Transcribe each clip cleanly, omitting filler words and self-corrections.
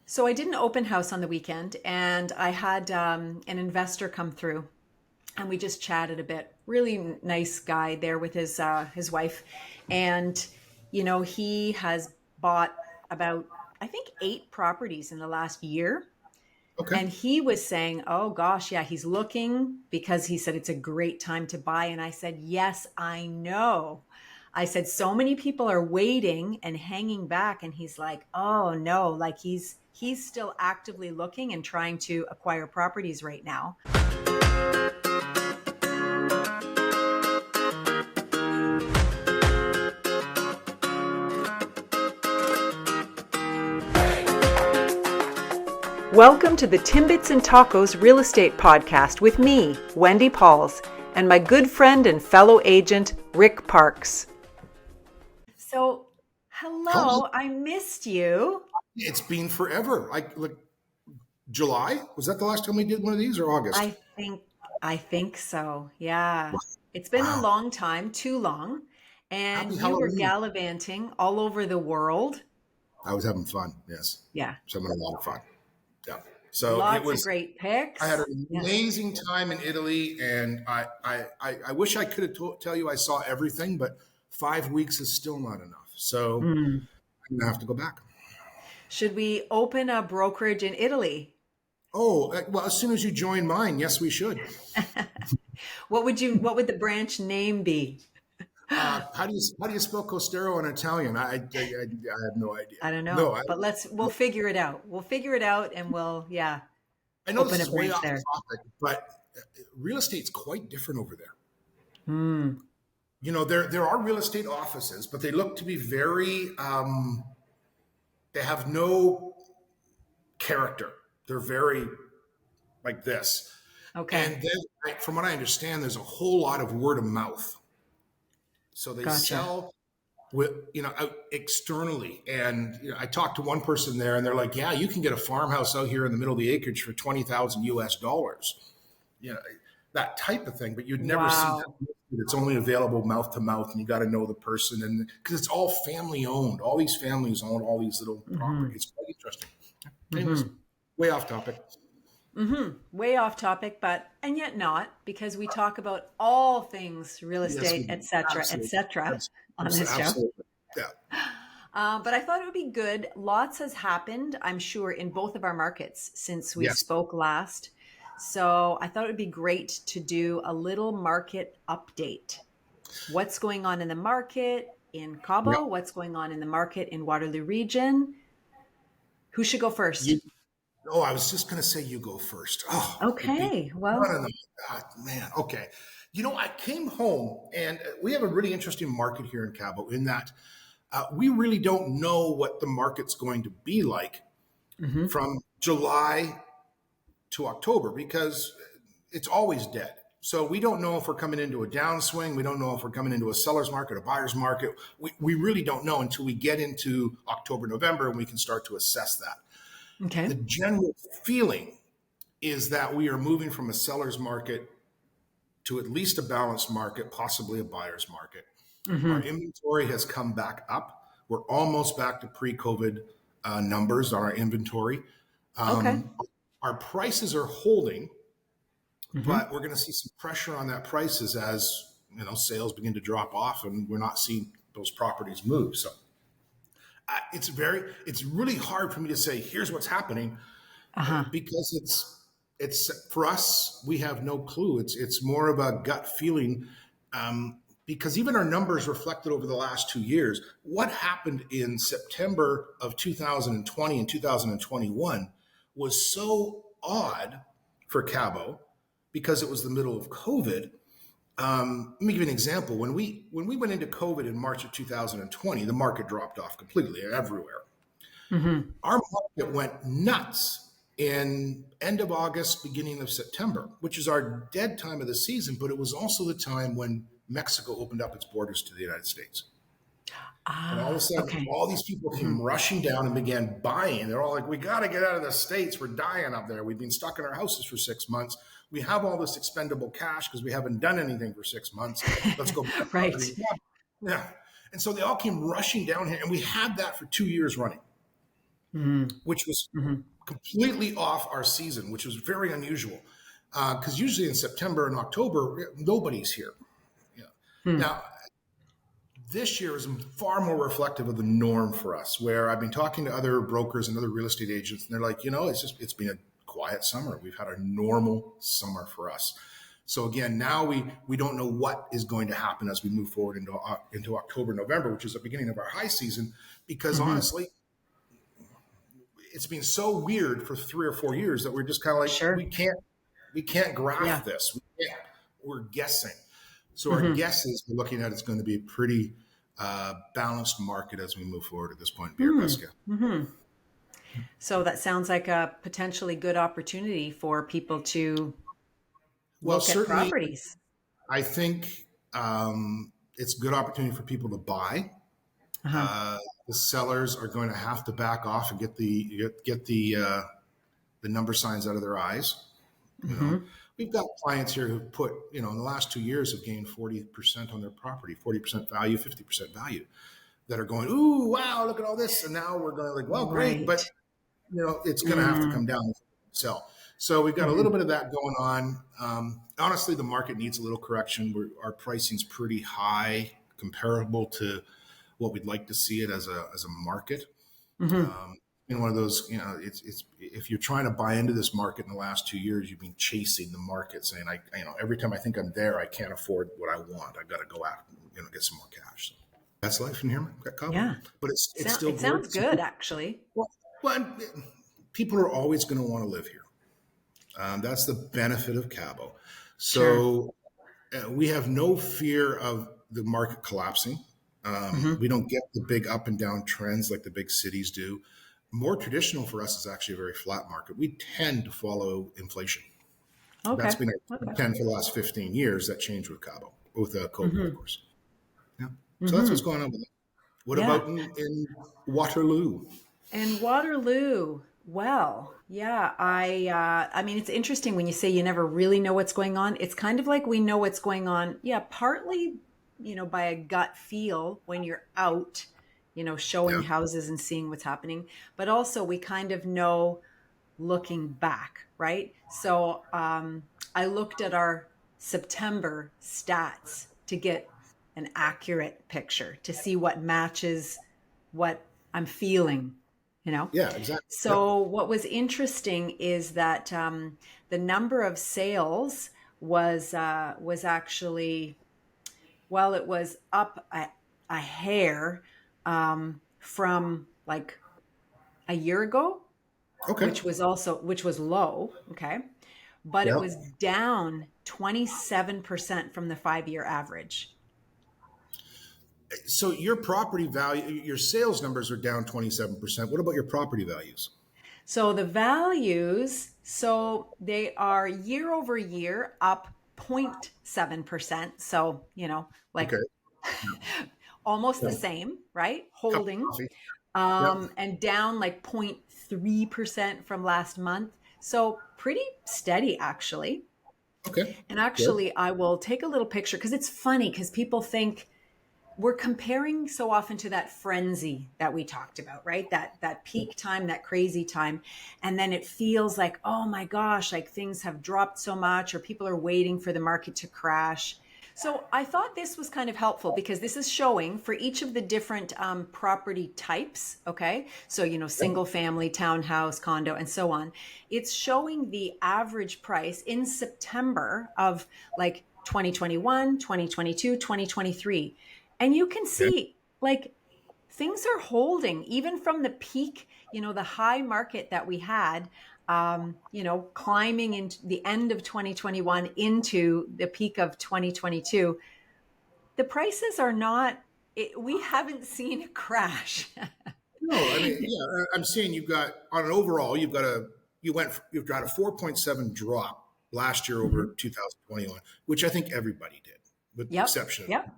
So I did an open house on the weekend and I had an investor come through and we just chatted a bit. Really nice guy there with his wife. And, he has bought about, I think, 8 properties in the last year. Okay. And he was saying, oh gosh, yeah, he's looking because he said it's a great time to buy. And I said, yes, I know. I said, so many people are waiting and hanging back. And he's like, oh no, like he's still actively looking and trying to acquire properties right now. Welcome to the Timbits and Tacos Real Estate Podcast with me, Wendy Pauls, and my good friend and fellow agent, Rick Parks. So, Hello. hello, I missed you. It's been forever. Like July? Was that the last time we did one of these or August? I think I think so. Yeah. It's been a Wow. long time, too long, and Happy you were Halloween. gallivanting all over the world. I was having fun. Yes. Yeah. I was having a lot of fun. Yeah. So it Lots of was, great I had pics. an Yeah. amazing time in Italy and I wish I could have tell you I saw everything, but 5 weeks is still not enough. So Mm. I'm going to have to go back. Should we open a brokerage in Italy? Oh, well, as soon as you join mine, yes, we should. What would the branch name be? How do you spell Costero in Italian? I have no idea. I don't No, know, but we'll figure it out. We'll figure it out and we'll, yeah, I know this open a is way branch off there. topic, but real estate's quite different over there. Hmm. There are real estate offices, but they look to be very. They have no character. They're very like this, and Okay. then, from what I understand, there's a whole lot of word of mouth. So they Gotcha. sell with out externally, and I talked to one person there, and they're like, "Yeah, you can get a farmhouse out here in the middle of the acreage for $20,000 you know, that type of thing. But you'd never see that. Wow. It's only available mouth to mouth, and you got to know the person, and because it's all family owned. All these families own all these little Hmm. properties. It's quite interesting. Anyways, Hmm. way off topic. Way off topic, but and yet not, because we talk about all things real Yes, we estate, do. etc., Absolutely, etc., on this show. absolutely. Yeah, But I thought it would be good. Lots has happened, I'm sure, in both of our markets since we yes, spoke last. So I thought it would be great to do a little market update. What's going on in the market in yeah. Cabo? What's going on in the market in Waterloo Region? Who should go You. first? Oh, I was just going to say you go first. Oh, it'd be Okay, no, well, no, no. Man. Okay. I came home and we have a really interesting market here in Cabo in that we really don't know what the market's going to be like hmm from July to October because it's always dead. So we don't know if we're coming into a downswing. We don't know if we're coming into a seller's market, a buyer's market. We really don't know until we get into October, November, and we can start to assess that. okay. The general feeling is that we are moving from a seller's market to at least a balanced market, possibly a buyer's market. Our hmm inventory has come back up. We're almost back to pre-COVID numbers on our inventory. Okay. Um, our prices are holding, hmm but we're going to see some pressure on that prices as sales begin to drop off, and we're not seeing those properties move. So it's really hard for me to say here's what's happening Uh-huh. because it's for us, we have no clue. It's more of a gut feeling, because even our numbers reflected over the last 2 years. What happened in September of 2020 and 2021 was so odd for Cabo because it was the middle of COVID. Let me give you an example. When we went into COVID in March of 2020, the market dropped off completely everywhere. hmm Our market went nuts in end of August, beginning of September, which is our dead time of the season, but it was also the time when Mexico opened up its borders to the United States. And all of a Ah, sudden, okay. all these people hmm came rushing down and began buying. They're all like, we got to get out of the States. We're dying up there. We've been stuck in our houses for 6 months. We have all this expendable cash because we haven't done anything for 6 months. Let's go buy Right. property. Yeah. And so they all came rushing down here. And we had that for 2 years running. which was Mm-hmm. completely off our season, which was very unusual. Because usually in September and October, nobody's here. Yeah. Mm-hmm. Now, this year is far more reflective of the norm for us, where I've been talking to other brokers and other real estate agents, and they're like, it's been a quiet summer. We've had a normal summer for us. So again, now we don't know what is going to happen as we move forward into October, November, which is the beginning of our high season, because Mm-hmm. honestly, it's been so weird for 3 or 4 years that we're just kind of like, Sure. we can't graph Yeah. this. We're guessing. So our Mm-hmm. guesses we're looking at it's going to be a pretty balanced market as we move forward at this point. Be our best guess. Mm-hmm. So that sounds like a potentially good opportunity for people to Well, look at certainly, properties. I think it's a good opportunity for people to buy. Uh-huh. Uh, the sellers are going to have to back off and get the number signs out of their eyes. You know, Mm-hmm. we've got clients here who put, in the last 2 years have gained 40% on their property, 40% value, 50% value, that are going, ooh, wow, look at all this. And now we're going like, well, great, Right. but it's going to have to Mm-hmm. come down and sell. So we've got a little bit of that going on. Honestly, the market needs a little correction. Our pricing's pretty high, comparable to what we'd like to see it as a market. Mm-hmm. One of those, it's if you're trying to buy into this market in the last 2 years, you've been chasing the market, saying, every time I think I'm there, I can't afford what I want. I got to go out, get some more cash. So that's life in here at Cabo, Yeah. but it's still It sounds gorgeous. good, actually. Well, people are always going to want to live here. That's the benefit of Cabo. Sure. So we have no fear of the market collapsing. Mm-hmm. We don't get the big up and down trends like the big cities do. More traditional for us is actually a very flat market. We tend to follow inflation. That's Okay. been a Okay. trend for the last 15 years. That changed with Cabo, with COVID, of Mm-hmm. course. Yeah. So that's what's Mm-hmm. going on with it. What Yeah. about in Waterloo? And Waterloo. Well, yeah, I mean it's interesting when you say you never really know what's going on. It's kind of like we know what's going on. Yeah, partly, by a gut feel when you're out, showing Yeah. houses and seeing what's happening, but also we kind of know looking back, right? So, I looked at our September stats to get an accurate picture to see what matches what I'm feeling, you know? Yeah, exactly. Yep. So, what was interesting is that the number of sales was actually, well, it was up a hair from like a year ago, Okay. which was low, okay, but it Yep. was down 27% from the 5-year average. So your property value, your sales numbers are down 27%. What about your property values? So the values, so they are year over year up 0.7%. So, Okay. like almost the Yeah. same, right? Cup of Holding. coffee. Yep. And down like 0.3% from last month. So pretty steady, actually. Okay. And Good. actually, I will take a little picture because it's funny because people think we're comparing so often to that frenzy that we talked about, right? That peak time, that crazy time. And then it feels like, oh my gosh, like things have dropped so much or people are waiting for the market to crash. So I thought this was kind of helpful because this is showing for each of the different property types. Okay. So, Yep. single family, townhouse, condo, and so on. It's showing the average price in September of like 2021, 2022, 2023. And you can Okay. see like things are holding even from the peak, the high market that we had, climbing into the end of 2021 into the peak of 2022. The prices are not, we haven't seen a crash. No, I mean, yeah, I'm saying you've got on an overall, you've got a 4.7 drop last year over Mhm. 2021, which I think everybody did, with the Yep. exception Yep.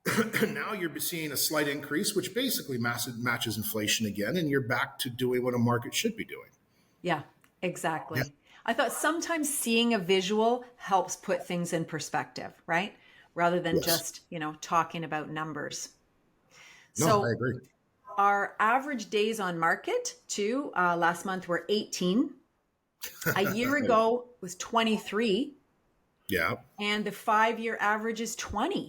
of now you're seeing a slight increase, which basically matches inflation again, and you're back to doing what a market should be doing. Yeah, Yeah. exactly. I thought sometimes seeing a visual helps put things in perspective, right? Rather than Yes. just, talking about numbers. No, I So agree. Our average days on market too, last month were 18. A year ago was 23, Yeah. and the 5-year average is 20.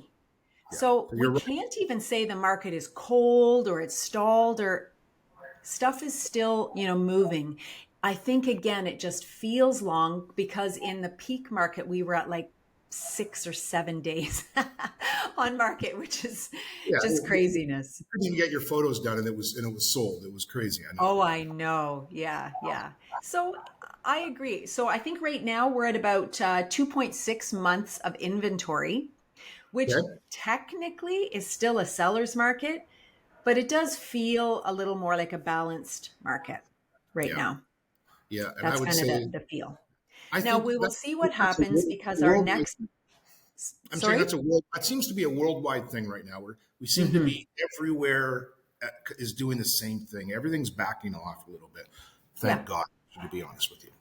Yeah. So So we you're right. can't even say the market is cold or it's stalled, or stuff is still, moving. I think again, it just feels long because in the peak market, we were at like 6 or 7 days on market, which is Yeah. just craziness. You couldn't even get your photos done, and it was sold. It was crazy. I know. Oh, I know. Yeah, yeah. So I agree. So I think right now we're at about 2.6 months of inventory, which Okay. technically is still a seller's market, but it does feel a little more like a balanced market right Yeah. now. Yeah. And I That's would kind of say, the feel. I Now think we will see what that's a happens because our worldwide. next, I'm saying sorry? that seems to be a worldwide thing right now. We seem to Hmm. be everywhere is doing the same thing. Everything's backing off a little bit. Yeah, Thank God, to be honest with you.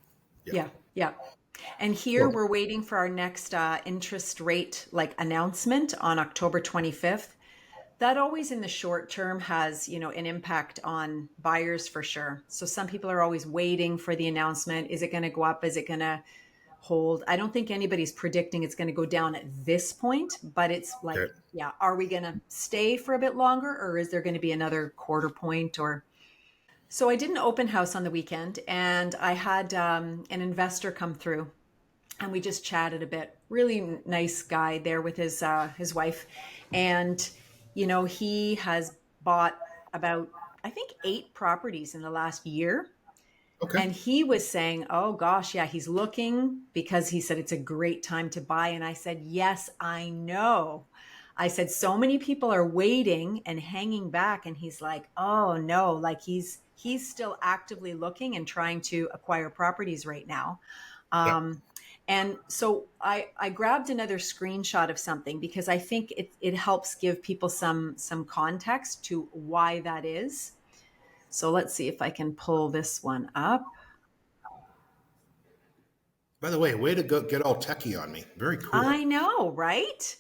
Yeah. yeah, yeah. And here Well, we're waiting for our next interest rate like announcement on October 25th. That always in the short term has, an impact on buyers for sure. So some people are always waiting for the announcement. Is it going to go up? Is it going to hold? I don't think anybody's predicting it's going to go down at this point, but it's like, okay. yeah, are we going to stay for a bit longer, or is there going to be another quarter point? Or so I did an open house on the weekend, and I had an investor come through, and we just chatted a bit. Really nice guy there with his wife, and he has bought about, I think, 8 properties in the last year. Okay. And he was saying, oh gosh, yeah, he's looking because he said it's a great time to buy. And I said, yes, I know. I said, so many people are waiting and hanging back. And he's like, oh no, like he's still actively looking and trying to acquire properties right now. Yeah. Um, and so I grabbed another screenshot of something because I think it helps give people some context to why that is. So let's see if I can pull this one up. By the way, way to go get all techie on me. Very I cool. know, right?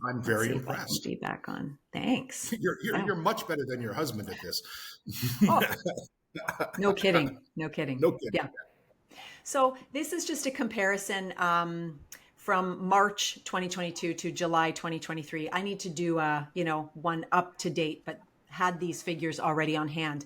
I'm Let's very see if I can impressed. be back on. Thanks. You're Wow. much better than your husband at this. Oh, no kidding. No kidding. No kidding. Yeah. So this is just a comparison from March 2022 to July 2023. I need to do one up to date, but had these figures already on hand.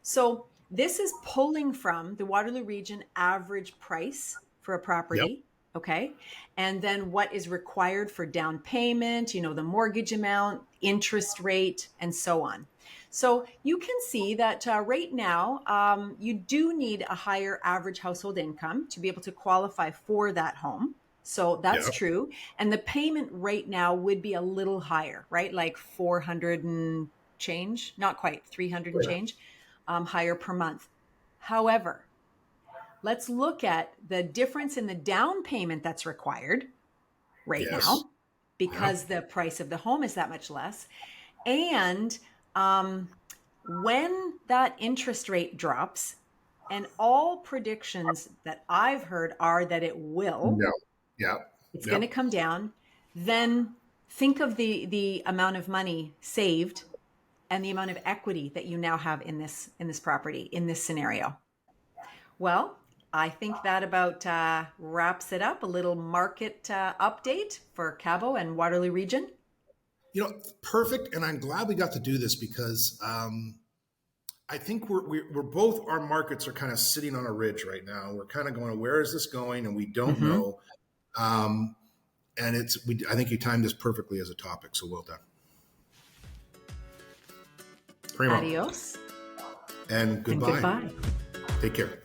So this is pulling from the Waterloo Region average price for a Yep. property. Okay. And then what is required for down payment, the mortgage amount, interest rate, and so on. So you can see that right now, you do need a higher average household income to be able to qualify for that home. So that's Yep. true. And the payment right now would be a little higher, right? Like 400 and change, not quite 300 and change, higher per month. However, let's look at the difference in the down payment that's required right Yes. now Yeah. because the price of the home is that much less. And um, when that interest rate drops, and all predictions that I've heard are that it will, Yeah. Yeah. it's going to Yep. come down, then think of the amount of money saved and the amount of equity that you now have in this property in this scenario. Well, I think that about wraps it up. A little market update for Cabo and Waterloo Region. Perfect. And I'm glad we got to do this because I think we're both, our markets are kind of sitting on a ridge right now. We're kind of going, where is this going? And we don't Mm-hmm. know. Um, and I think you timed this perfectly as a topic. So well done. Primo. Adios And and goodbye. goodbye. Take care.